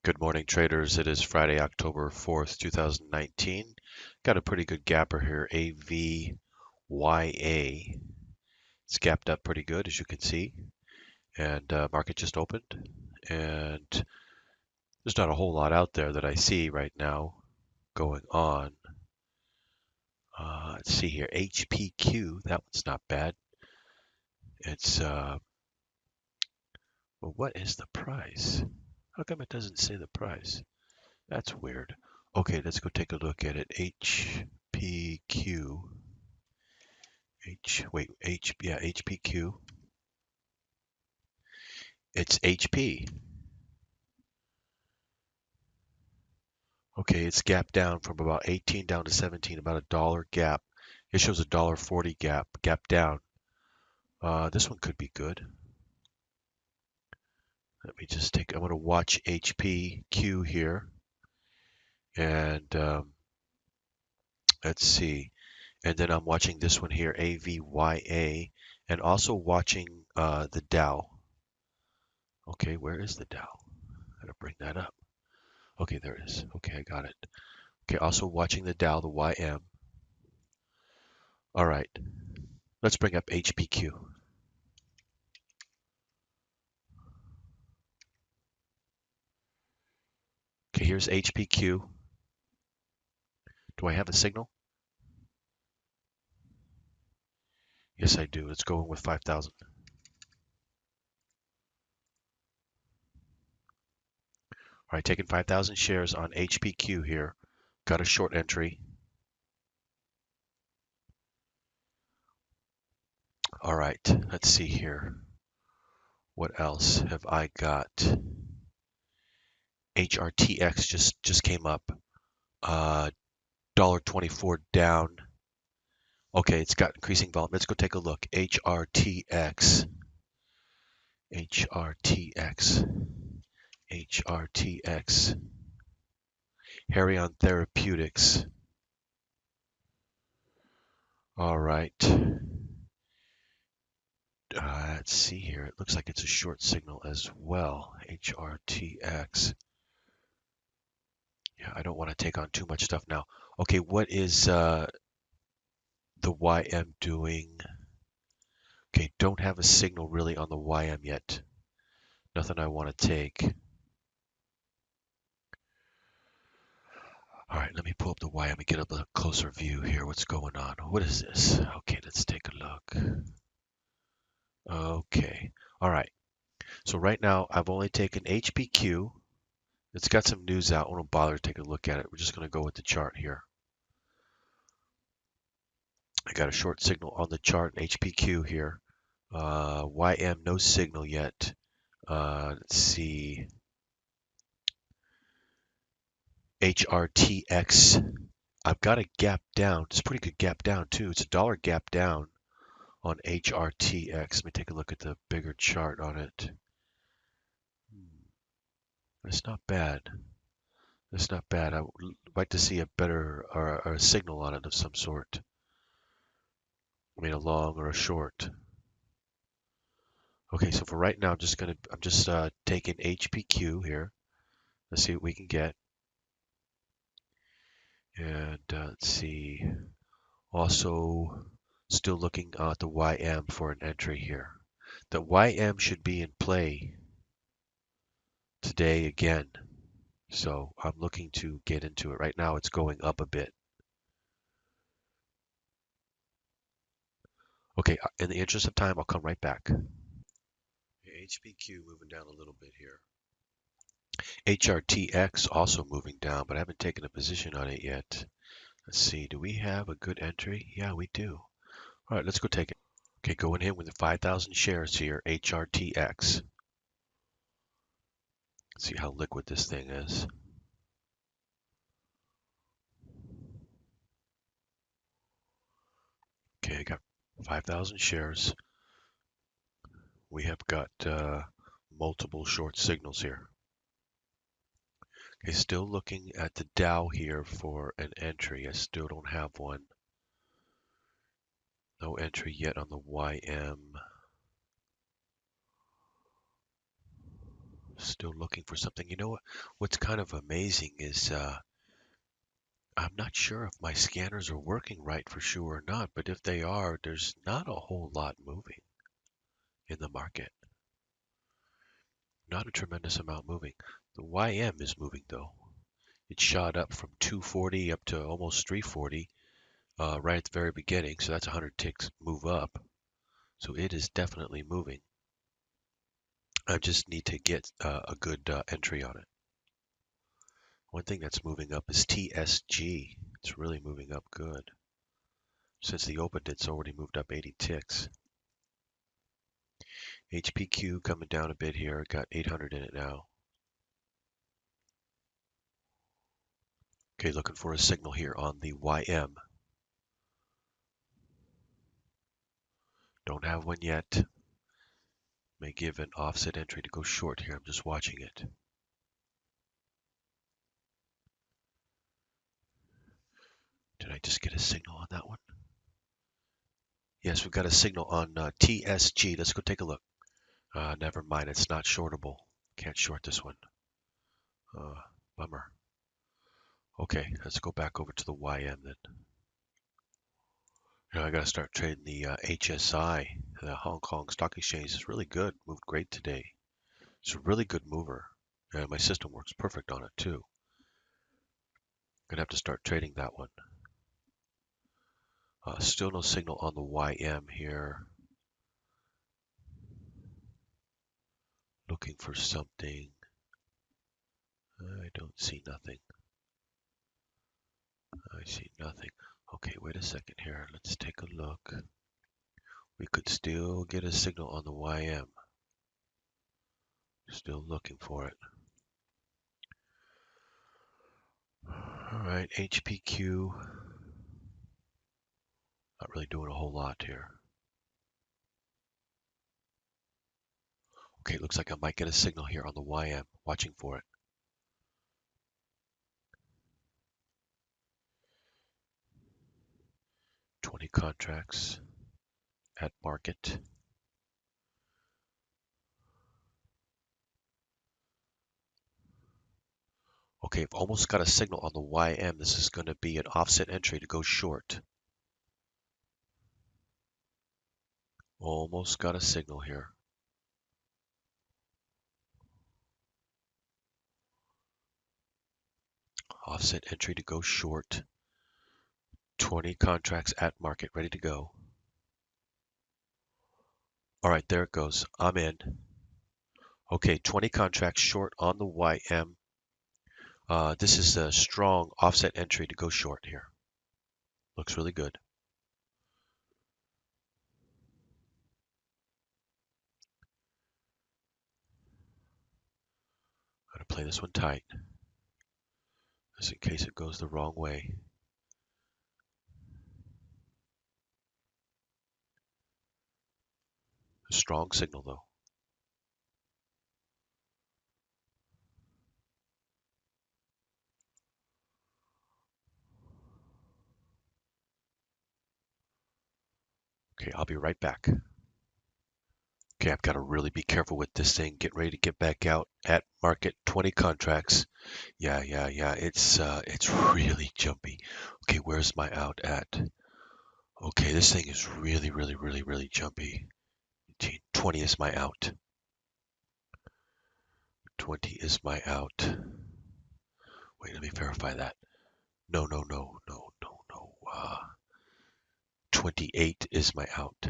Good morning, traders. It is Friday, October 4th, 2019. Got a pretty good gapper here, AVYA. It's gapped up pretty good, as you can see. And market just opened. And there's not a whole lot out there that I see right now going on. Let's see here, HPQ. That one's not bad. It's, well, what is the price? How come it doesn't say the price? That's weird. Okay, let's go take a look at it. HPQ. HPQ. It's HP. Okay, it's gapped down from about 18 down to 17, about a dollar gap. It shows a $1.40 gap down. This one could be good. Let me just take, I'm going to watch HPQ here. And let's see. And then I'm watching this one here, AVYA, and also watching the Dow. Okay, where is the Dow? Gotta bring that up. Okay, there it is. Okay, I got it. Okay, also watching the Dow, the YM. All right, let's bring up HPQ. Okay, here's HPQ. Do I have a signal? Yes, I do. Let's go in with 5,000. All right, taking 5,000 shares on HPQ here. Got a short entry. All right, let's see here. What else have I got? HRTX just came up. $1.24 down. Okay, it's got increasing volume. Let's go take a look. HRTX. HRTX. HRTX. Harion Therapeutics. All right. Let's see here. It looks like it's a short signal as well. HRTX. Yeah, I don't want to take on too much stuff now. Okay, what is the YM doing? Okay, don't have a signal really on the YM yet. Nothing I want to take. All right, let me pull up the YM and get a closer view here. What's going on? What is this? Okay, let's take a look. Okay. All right. So right now I've only taken HPQ. It's got some news out. I won't bother to take a look at it. We're just going to go with the chart here. I got a short signal on the chart in HPQ here. YM, no signal yet. Let's see. HRTX. I've got a gap down. It's a pretty good gap down too. It's a dollar gap down on HRTX. Let me take a look at the bigger chart on it. It's not bad. It's not bad. I would like to see a better or a signal on it of some sort. I mean, a long or a short. Okay, so for right now, I'm just taking HPQ here. Let's see what we can get. And let's see. Also, still looking at the YM for an entry here. The YM should be in play today again. So I'm looking to get into it. Right now, it's going up a bit. Okay, in the interest of time, I'll come right back. HPQ moving down a little bit here. HRTX also moving down, but I haven't taken a position on it yet. Let's see, do we have a good entry? Yeah, we do. All right, let's go take it. Okay, going in with the 5,000 shares here, HRTX. Let's see how liquid this thing is. Okay, I got 5,000 shares. We have got multiple short signals here. Okay, still looking at the Dow here for an entry. I still don't have one. No entry yet on the YM. Still looking for something. You know what? What's kind of amazing is I'm not sure if my scanners are working right for sure or not, but if they are, there's not a whole lot moving in the market. Not a tremendous amount moving. The YM is moving though. It shot up from 240 up to almost 340 right at the very beginning, so that's 100 ticks move up. So it is definitely moving. I just need to get a good entry on it. One thing that's moving up is TSG. It's really moving up good. Since the open, it's already moved up 80 ticks. HPQ coming down a bit here. Got 800 in it now. Okay, looking for a signal here on the YM. Don't have one yet. May give an offset entry to go short here. I'm just watching it. Did I just get a signal on that one? Yes, we've got a signal on TSG. Let's go take a look. Never mind, it's not shortable. Can't short this one. Bummer. Okay, let's go back over to the YM then. You know, I got to start trading the HSI. The Hong Kong Stock Exchange is really good. Moved great today. It's a really good mover. And my system works perfect on it too. Gonna have to start trading that one. Still no signal on the YM here. Looking for something. I don't see nothing. I see nothing. Okay, wait a second here. Let's take a look. We could still get a signal on the YM. Still looking for it. All right, HPQ. Not really doing a whole lot here. Okay, looks like I might get a signal here on the YM. Watching for it. 20 contracts at market. Okay, I've almost got a signal on the YM. This is going to be an offset entry to go short. Almost got a signal here. Offset entry to go short. 20 contracts at market, ready to go. All right, there it goes. I'm in. Okay, 20 contracts short on the YM. This is a strong offset entry to go short here. Looks really good. I'm going to play this one tight, just in case it goes the wrong way. A strong signal though. Okay, I'll be right back. Okay, I've got to really be careful with this thing. Get ready to get back out at market. 20 contracts. Yeah. It's really jumpy. Okay, where's my out at? Okay, this thing is really jumpy. 20 is my out. 20 is my out. Wait, let me verify that. No. 28 is my out.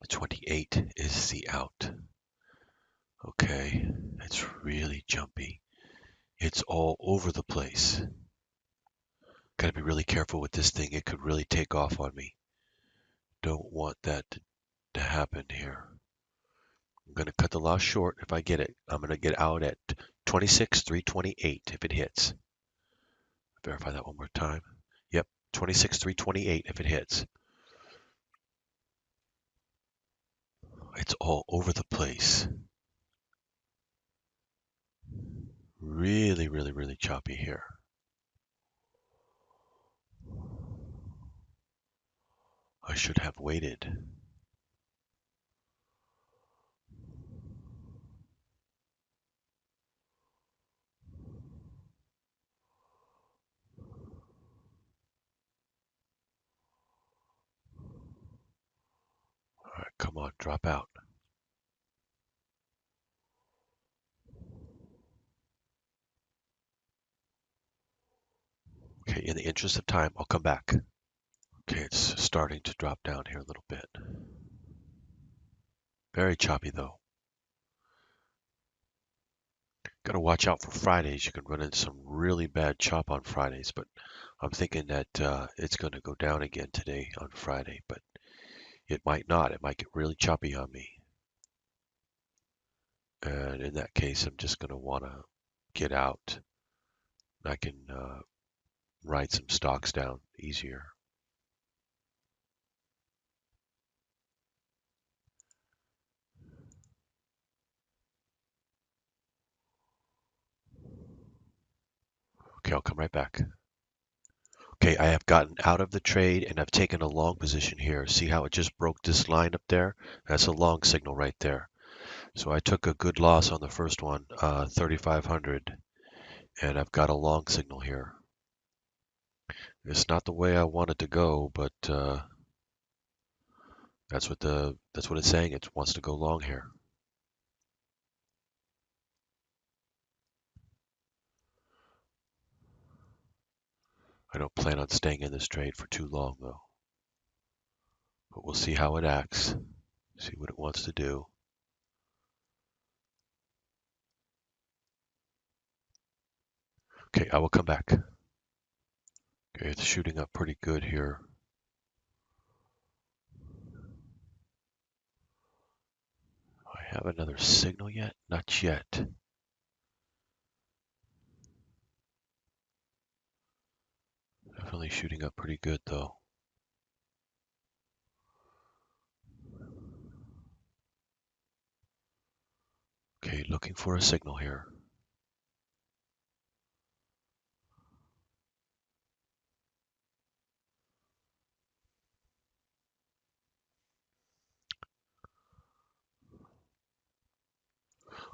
28 is the out. Okay, it's really jumpy. It's all over the place. Gotta be really careful with this thing. It could really take off on me. Don't want that to happen here. I'm gonna cut the loss short if I get it. I'm gonna get out at 26,328 if it hits. Verify that one more time. Yep, 26,328 if it hits. It's all over the place. Really choppy here. I should have waited. on, drop out. Okay, in the interest of time, I'll come back. Okay, it's starting to drop down here a little bit. Very choppy though. Got to watch out for Fridays. You can run into some really bad chop on Fridays, but I'm thinking that it's going to go down again today on Friday, but it might not. It might get really choppy on me. And in that case, I'm just going to want to get out. I can write some stocks down easier. Okay, I'll come right back. Okay, I have gotten out of the trade and I've taken a long position here. See how it just broke this line up there? That's a long signal right there. So I took a good loss on the first one, 3,500, and I've got a long signal here. It's not the way I wanted to go, but that's what it's saying. It wants to go long here. I don't plan on staying in this trade for too long though. But we'll see how it acts. See what it wants to do. Okay, I will come back. Okay, it's shooting up pretty good here. I have another signal yet? Not yet. Definitely shooting up pretty good though. Okay, looking for a signal here.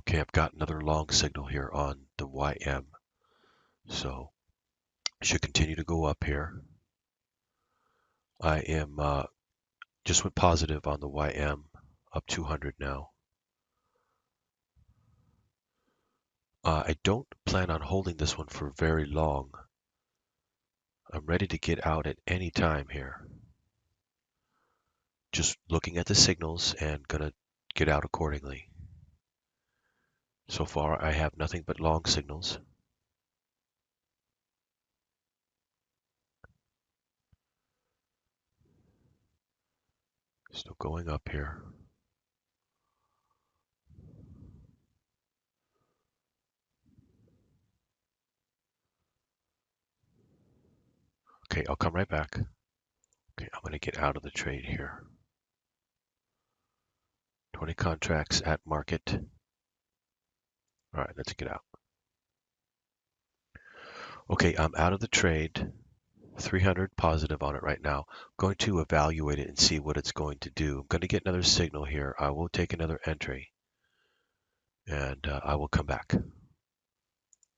Okay, I've got another long signal here on the YM. So I should continue to go up here. I am just went positive on the YM, up 200 now. I don't plan on holding this one for very long. I'm ready to get out at any time here. Just looking at the signals and gonna get out accordingly. So far, I have nothing but long signals. Still going up here. Okay, I'll come right back. Okay, I'm gonna get out of the trade here. 20 contracts at market. All right, let's get out. Okay, I'm out of the trade. 300 positive on it right now. Going to evaluate it and see what it's going to do. I'm going to get another signal here. I will take another entry and I will come back.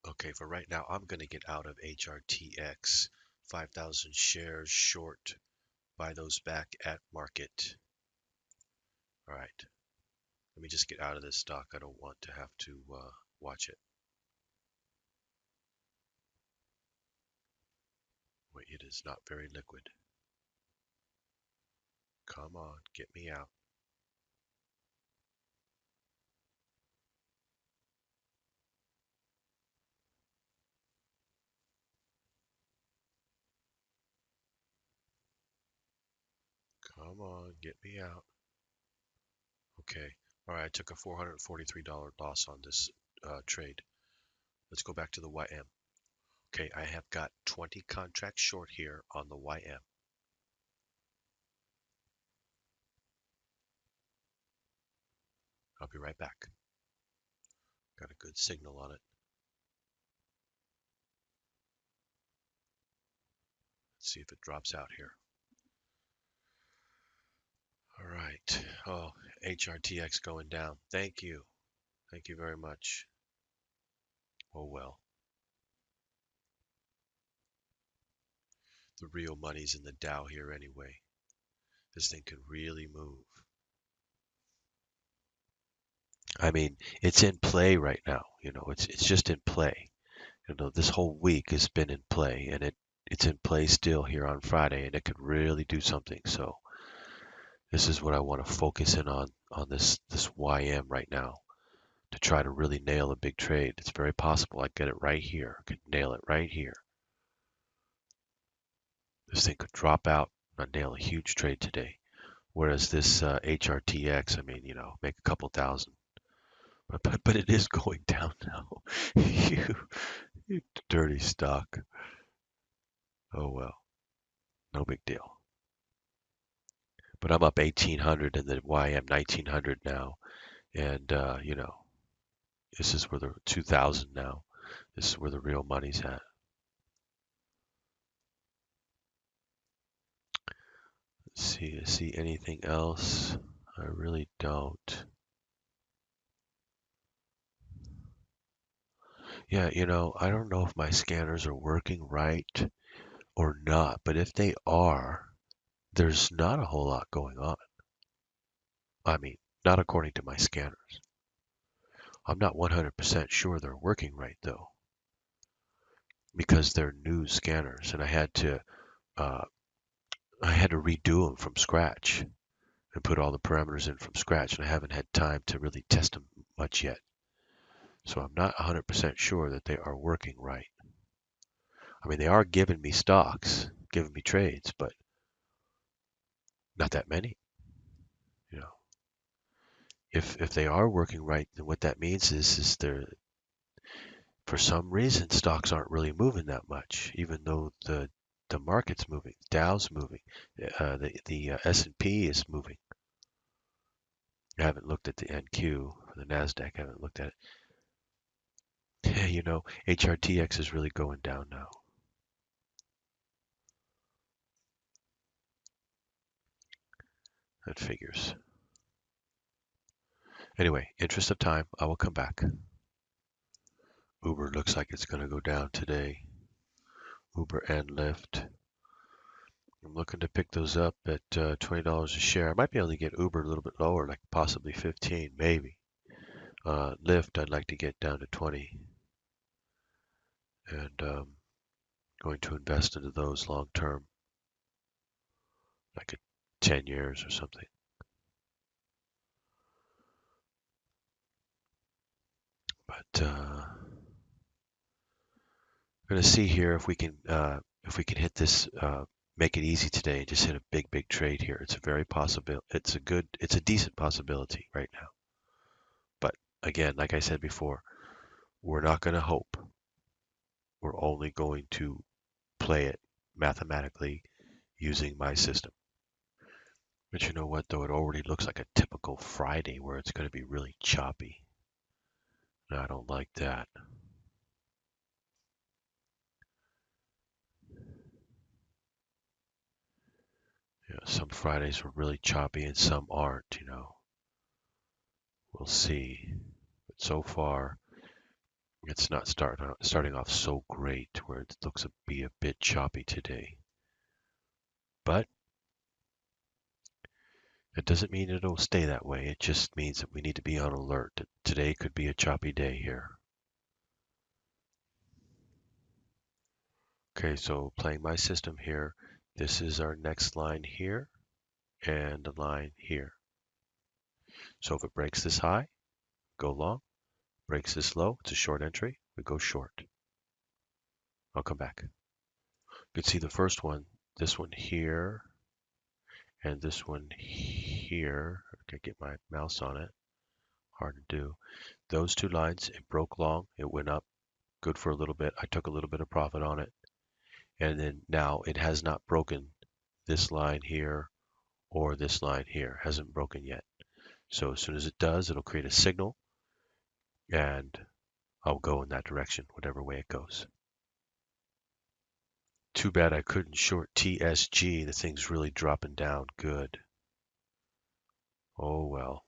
Okay, for right now, I'm going to get out of HRTX. 5,000 shares short. Buy those back at market. All right, let me just get out of this stock. I don't want to have to watch it. Wait, it is not very liquid. Come on, get me out. Come on, get me out. Okay. All right, I took a $443 loss on this trade. Let's go back to the YM. Okay, I have got 20 contracts short here on the YM. I'll be right back. Got a good signal on it. Let's see if it drops out here. All right. Oh, HRTX going down. Thank you. Thank you very much. Oh well. The real money's in the Dow here anyway. This thing could really move. I mean, it's in play right now. It's just in play. This whole week has been in play, and it's in play still here on Friday, and it could really do something. So this is what I want to focus in on this YM right now to try to really nail a big trade. It's very possible I get it right here. I could nail it right here. This thing could drop out and I nail a huge trade today. Whereas this HRTX, I mean, make a couple thousand, but it is going down now. you, you dirty stock. Oh well, no big deal. But I'm up 1800 and the YM 1900 now, and this is where the 2000 now. This is where the real money's at. Let's see anything else? I really don't. Yeah, I don't know if my scanners are working right or not, but if they are, there's not a whole lot going on. I mean, not according to my scanners. I'm not 100% sure they're working right though, because they're new scanners, and uh, I had to redo them from scratch and put all the parameters in from scratch, and I haven't had time to really test them much yet. So I'm not 100% sure that they are working right. I mean, they are giving me stocks, giving me trades, but not that many. You know, if they are working right, then what that means is they're for some reason stocks aren't really moving that much, even though the market's moving, Dow's moving, the S&P is moving. I haven't looked at the NQ for the Nasdaq. I haven't looked at it. HRTX is really going down now. That figures. Anyway, interest of time, I will come back. Uber looks like it's going to go down today. Uber and Lyft. I'm looking to pick those up at $20 a share. I might be able to get Uber a little bit lower, like possibly 15, maybe. Lyft, I'd like to get down to 20, and going to invest into those long term, like at 10 years or something. But we're going to see here if we can hit this, make it easy today, and just hit a big trade here. It's a very possible. It's a decent possibility right now. But again, like I said before, we're not going to hope. We're only going to play it mathematically using my system. But you know what, though? It already looks like a typical Friday where it's going to be really choppy. And I don't like that. Some Fridays are really choppy and some aren't. We'll see. But so far, it's not starting off so great where it looks to be a bit choppy today. But it doesn't mean it'll stay that way. It just means that we need to be on alert. That today could be a choppy day here. Okay, so playing my system here, this is our next line here and a line here. So if it breaks this high, go long. Breaks this low, it's a short entry, we go short. I'll come back. You can see the first one, this one here, and this one here. I can get my mouse on it. Hard to do. Those two lines, it broke long, it went up, good for a little bit. I took a little bit of profit on it. And then now it has not broken this line here or this line here. Hasn't broken yet. So as soon as it does, it'll create a signal and I'll go in that direction, whatever way it goes. Too bad I couldn't short TSG. The thing's really dropping down good. Oh well.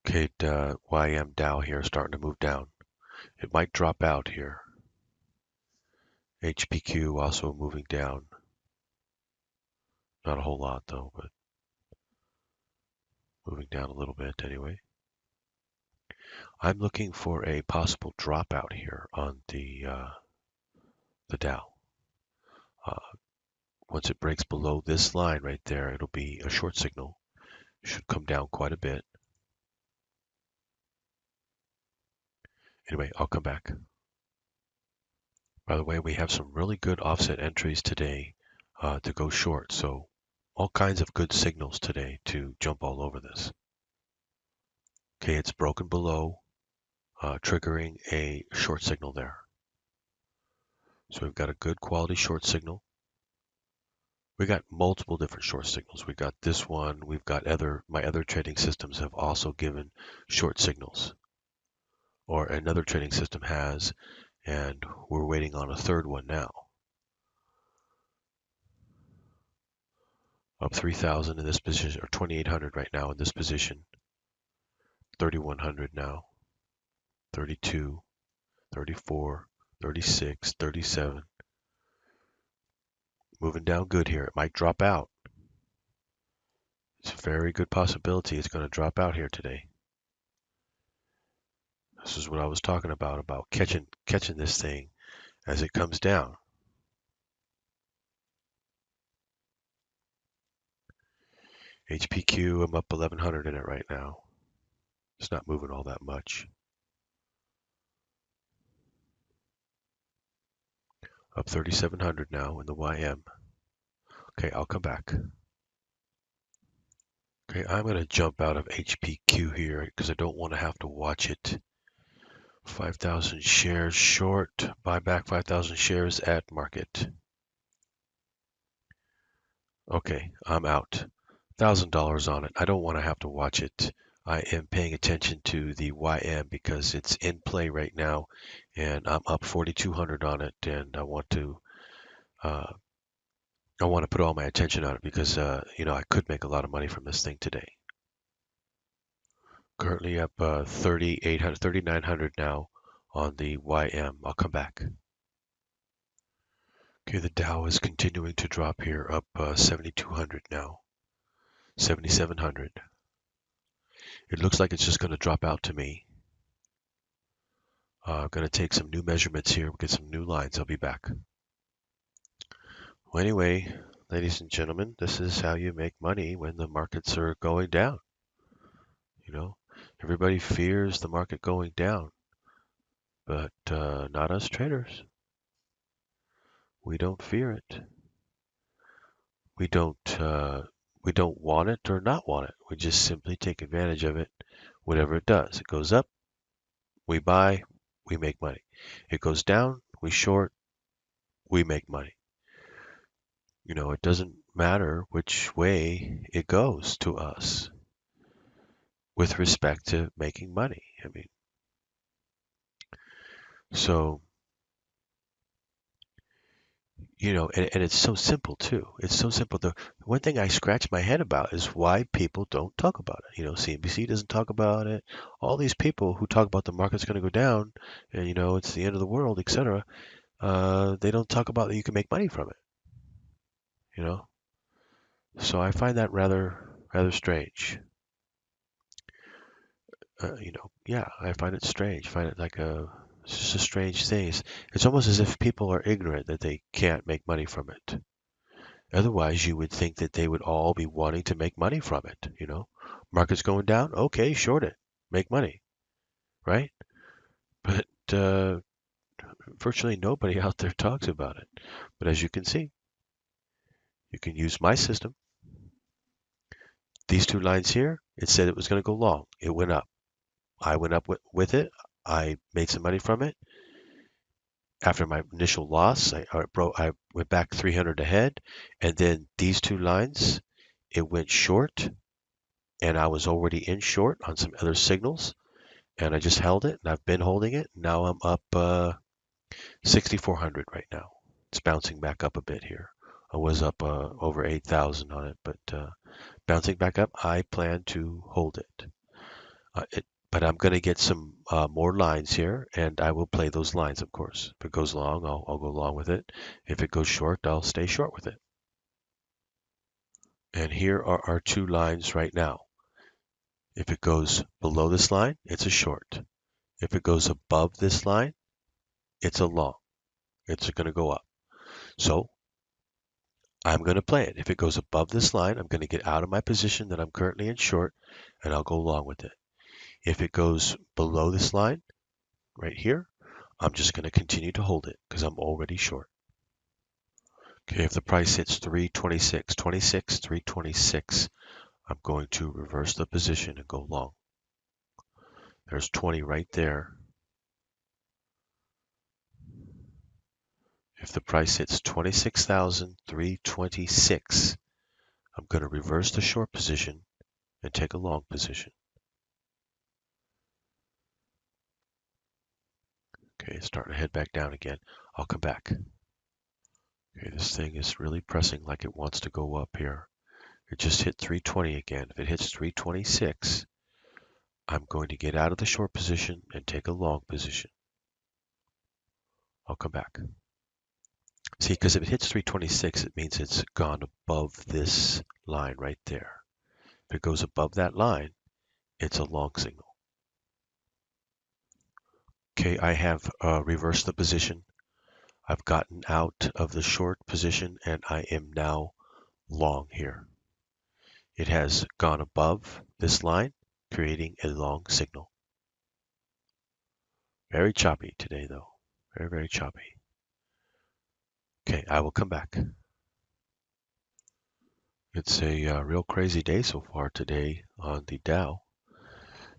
Okay, YM Dow here starting to move down. It might drop out here. HPQ also moving down. Not a whole lot though, but moving down a little bit anyway. I'm looking for a possible dropout here on the Dow. Uh, Once it breaks below this line right there, it'll be a short signal. Should come down quite a bit. Anyway, I'll come back. By the way, we have some really good offset entries today to go short. So all kinds of good signals today to jump all over this. Okay, it's broken below, triggering a short signal there. So we've got a good quality short signal. We got multiple different short signals. We got this one. We've got my other trading systems have also given short signals, or another trading system has, and we're waiting on a third one now. Up 3,000 in this position, or 2,800 right now in this position. 3,100 now. 32, 34, 36, 37. Moving down good here. It might drop out. It's a very good possibility it's going to drop out here today. This is what I was talking about catching this thing as it comes down. HPQ, I'm up 1,100 in it right now. It's not moving all that much. Up 3,700 now in the YM. Okay, I'll come back. Okay, I'm going to jump out of HPQ here because I don't want to have to watch it. 5,000 shares short, buy back 5,000 shares at market. Okay, I'm out. $1,000 on it. I don't want to have to watch it. I am paying attention to the YM because it's in play right now, and I'm up 4,200 on it, and I want to put all my attention on it because I could make a lot of money from this thing today. Currently up 3,800, 3,900 now on the YM. I'll come back. Okay, the Dow is continuing to drop here, up 7,200 now, 7,700. It looks like it's just going to drop out to me. I'm going to take some new measurements here, get some new lines. I'll be back. Well, anyway, ladies and gentlemen, this is how you make money when the markets are going down. Everybody fears the market going down, but not us traders. We don't fear it. We don't want it or not want it. We just simply take advantage of it, whatever it does. It goes up, we buy, we make money. It goes down, we short, we make money. It doesn't matter which way it goes to us with respect to making money. So, and it's so simple too. It's so simple. The one thing I scratch my head about is why people don't talk about it. CNBC doesn't talk about it. All these people who talk about the market's going to go down and, it's the end of the world, etc. They don't talk about that you can make money from it. So I find that rather strange. Yeah, I find it strange. I find it it's just a strange thing. It's almost as if people are ignorant that they can't make money from it. Otherwise, you would think that they would all be wanting to make money from it. Market's going down, okay, short it, make money, right? But virtually nobody out there talks about it. But as you can see, you can use my system. These two lines here, it said it was going to go long. It went up. I went up with it. I made some money from it. After my initial loss, I went back 300 ahead, and then these two lines, it went short, and I was already in short on some other signals, and I just held it, and I've been holding it. Now I'm up 6,400 right now. It's bouncing back up a bit here. I was up over 8,000 on it, but bouncing back up. I plan to hold it. But I'm going to get some more lines here, and I will play those lines, of course. If it goes long, I'll go long with it. If it goes short, I'll stay short with it. And here are our two lines right now. If it goes below this line, it's a short. If it goes above this line, it's a long. It's going to go up. So I'm going to play it. If it goes above this line, I'm going to get out of my position that I'm currently in short, and I'll go along with it. If it goes below this line right here, I'm just going to continue to hold it because I'm already short. Okay, if the price hits 326, 26, 326, I'm going to reverse the position and go long. There's 20 right there. If the price hits 26,326, I'm going to reverse the short position and take a long position. Okay, it's starting to head back down again. I'll come back. Okay, this thing is really pressing like it wants to go up here. It just hit 320 again. If it hits 326, I'm going to get out of the short position and take a long position. I'll come back. See, because if it hits 326, it means it's gone above this line right there. If it goes above that line, it's a long signal. Okay, I have reversed the position. I've gotten out of the short position and I am now long here. It has gone above this line, creating a long signal. Very choppy today, though. Very, very choppy. Okay, I will come back. It's a real crazy day so far today on the Dow.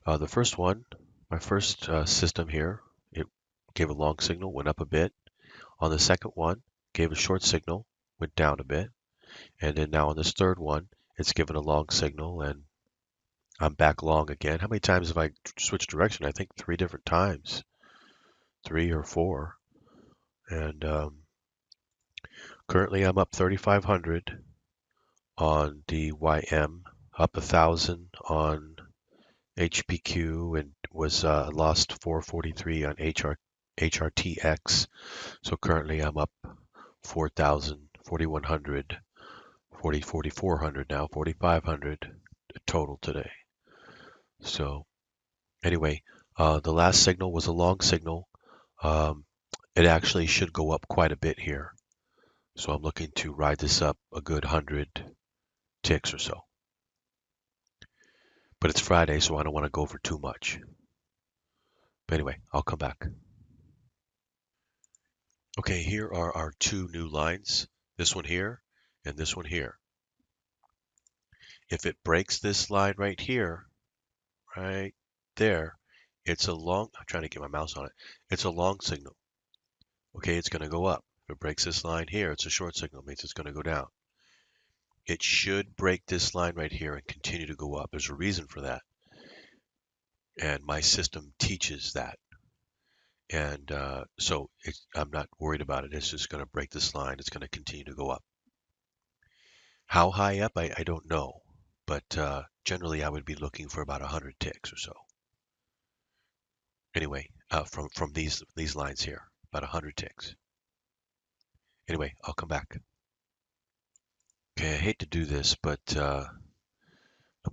The first one, my first system here, it gave a long signal, went up a bit. On the second one, gave a short signal, went down a bit. And then now on this third one, it's given a long signal and I'm back long again. How many times have I switched direction? I think 3 different times, 3 or 4. And currently I'm up 3,500 on the YM, up 1,000 on HPQ, and was lost 443 on HRTX. So currently I'm up 4,000, 4,100, 4,400 now, 4,500 total today. So anyway, the last signal was a long signal. It actually should go up quite a bit here. So I'm looking to ride this up a good 100 ticks or so. But it's Friday, so I don't want to go for too much. But anyway, I'll come back. Okay, here are our 2 new lines. This one here and this one here. If it breaks this line right here, right there, it's a long, I'm trying to get my mouse on it. It's a long signal. Okay, it's going to go up. If it breaks this line here, it's a short signal, means it's going to go down. It should break this line right here and continue to go up. There's a reason for that. And my system teaches that. And so I'm not worried about it. It's just going to break this line. It's going to continue to go up. How high up, I don't know. But generally, I would be looking for about 100 ticks or so. Anyway, from these lines here, about 100 ticks. Anyway, I'll come back. Okay, I hate to do this, but I'm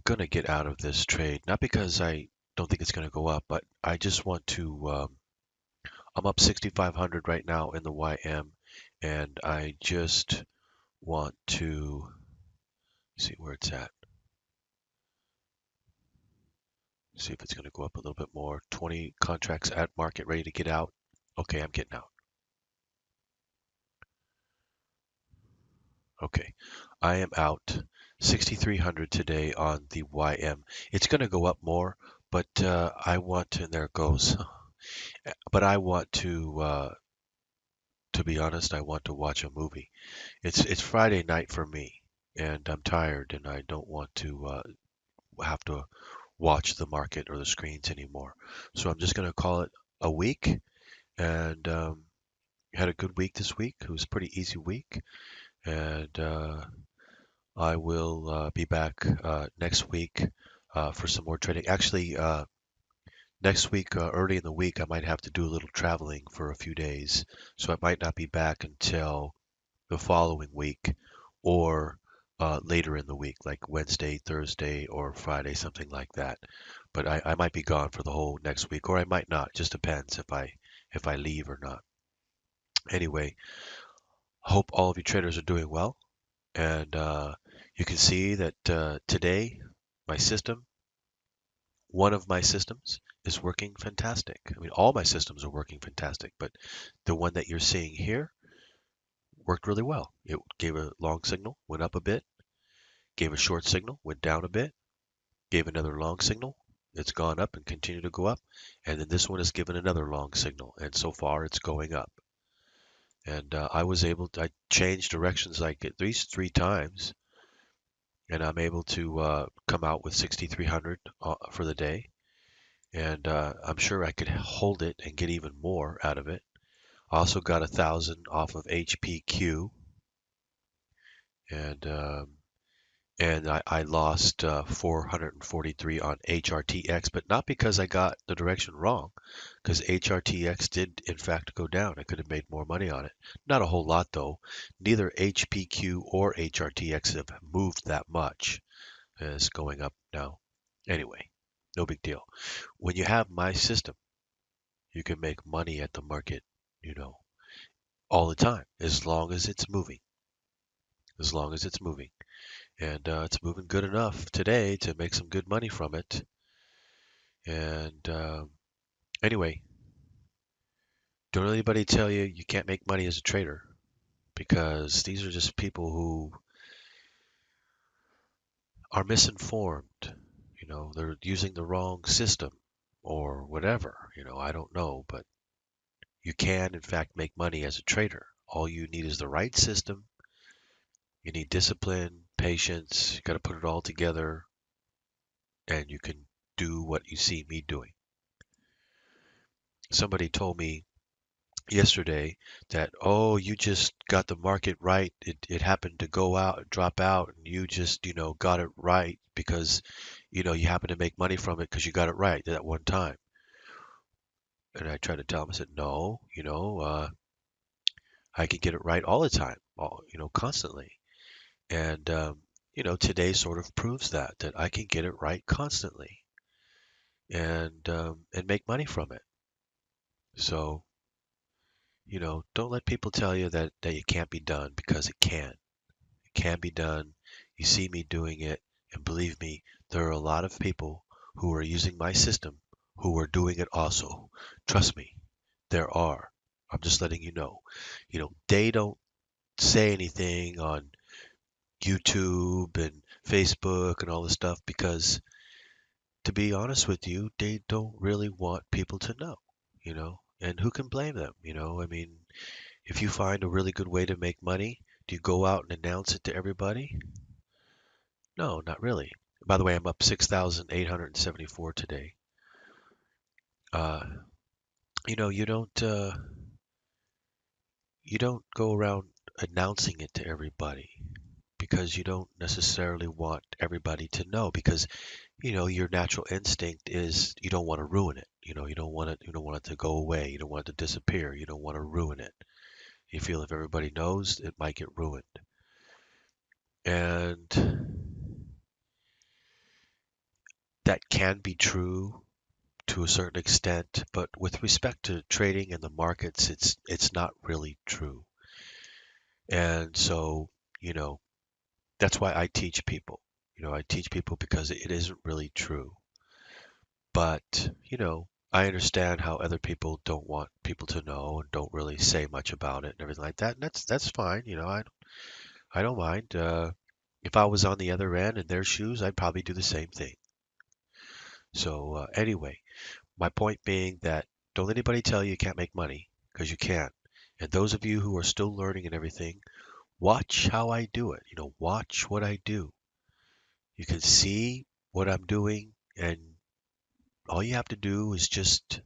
going to get out of this trade. Not because I don't think it's going to go up, but I just want to I'm up 6,500 right now in the YM, and I just want to see where it's at. See if it's going to go up a little bit more. 20 contracts at market, ready to get out. Okay, I'm getting out. Okay, I am out 6,300 today on the YM. It's going to go up more, but I want to, and there it goes. But I want to be honest, I want to watch a movie. It's Friday night for me, and I'm tired, and I don't want to have to watch the market or the screens anymore. So I'm just going to call it a week, and had a good week this week. It was a pretty easy week, and I will be back next week for some more trading. Actually, next week, early in the week, I might have to do a little traveling for a few days, so I might not be back until the following week, or later in the week, like Wednesday, Thursday, or Friday, something like that. But I might be gone for the whole next week, or I might not. Just depends if I leave or not. Anyway, hope all of you traders are doing well. And you can see that today, my system, one of my systems, is working fantastic. I mean, all my systems are working fantastic, but the one that you're seeing here worked really well. It gave a long signal, went up a bit, gave a short signal, went down a bit, gave another long signal. It's gone up and continued to go up. And then this one has given another long signal. And so far it's going up. And I changed directions like at least 3 times. And I'm able to come out with 6,300 for the day. And I'm sure I could hold it and get even more out of it. Also got 1,000 off of HPQ. And I lost 443 on HRTX, but not because I got the direction wrong, because HRTX did in fact go down. I could have made more money on it. Not a whole lot though. Neither HPQ or HRTX have moved that much as going up now. Anyway, no big deal. When you have my system, you can make money at the market, you know, all the time, as long as it's moving. As long as it's moving. And it's moving good enough today to make some good money from it. And anyway, don't let anybody tell you you can't make money as a trader because these are just people who are misinformed. You know, they're using the wrong system or whatever. You know, I don't know, but you can in fact make money as a trader. All you need is the right system. You need discipline, patience. You got to put it all together, and you can do what you see me doing. Somebody told me yesterday that, oh, you just got the market right. It happened to go out, drop out, and you just, got it right because, you happen to make money from it because you got it right at one time. And I tried to tell him, I said, no, I can get it right all the time, constantly. And, today sort of proves that I can get it right constantly and make money from it. So, don't let people tell you that it can't be done because it can be done. You see me doing it, and believe me, there are a lot of people who are using my system who are doing it also. Trust me, there are. I'm just letting you know. They don't say anything on YouTube and Facebook and all this stuff because, to be honest with you, they don't really want people to know. And who can blame them? I mean, if you find a really good way to make money, do you go out and announce it to everybody? No, not really. By the way, I'm up 6,874 today. Uh, you know, you don't go around announcing it to everybody because you don't necessarily want everybody to know because your natural instinct is you don't want to ruin it. You don't want it to go away. You don't want it to disappear. You don't want to ruin it. You feel if everybody knows, it might get ruined. And that can be true to a certain extent, but with respect to trading and the markets, it's not really true. And so, you know, that's why I teach people. I teach people because it isn't really true. But, I understand how other people don't want people to know and don't really say much about it and everything like that. And that's fine. I don't mind. If I was on the other end in their shoes, I'd probably do the same thing. So anyway, my point being that don't let anybody tell you you can't make money because you can. And those of you who are still learning and everything, watch how I do it. Watch what I do. You can see what I'm doing, and all you have to do is just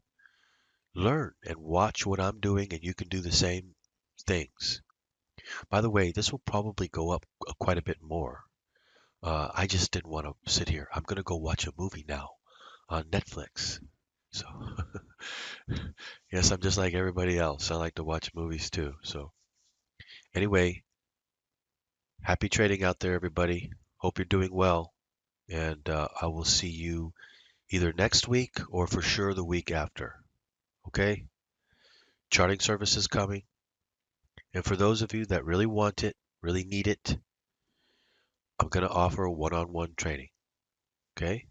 learn and watch what I'm doing, and you can do the same things. By the way, this will probably go up quite a bit more. I just didn't want to sit here. I'm going to go watch a movie now on Netflix. So, yes, I'm just like everybody else. I like to watch movies too. So, anyway, Happy trading out there, everybody. Hope you're doing well. And I will see you either next week or for sure the week after. Okay? Charting service is coming. And for those of you that really want it, really need it, I'm going to offer a one-on-one training. Okay?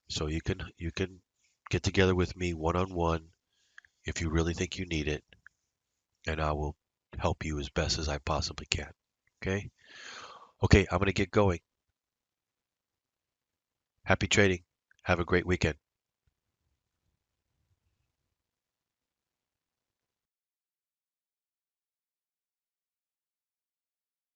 So you can get together with me one-on-one if you really think you need it, and I will help you as best as I possibly can. Okay? Okay, I'm going to get going. Happy trading. Have a great weekend.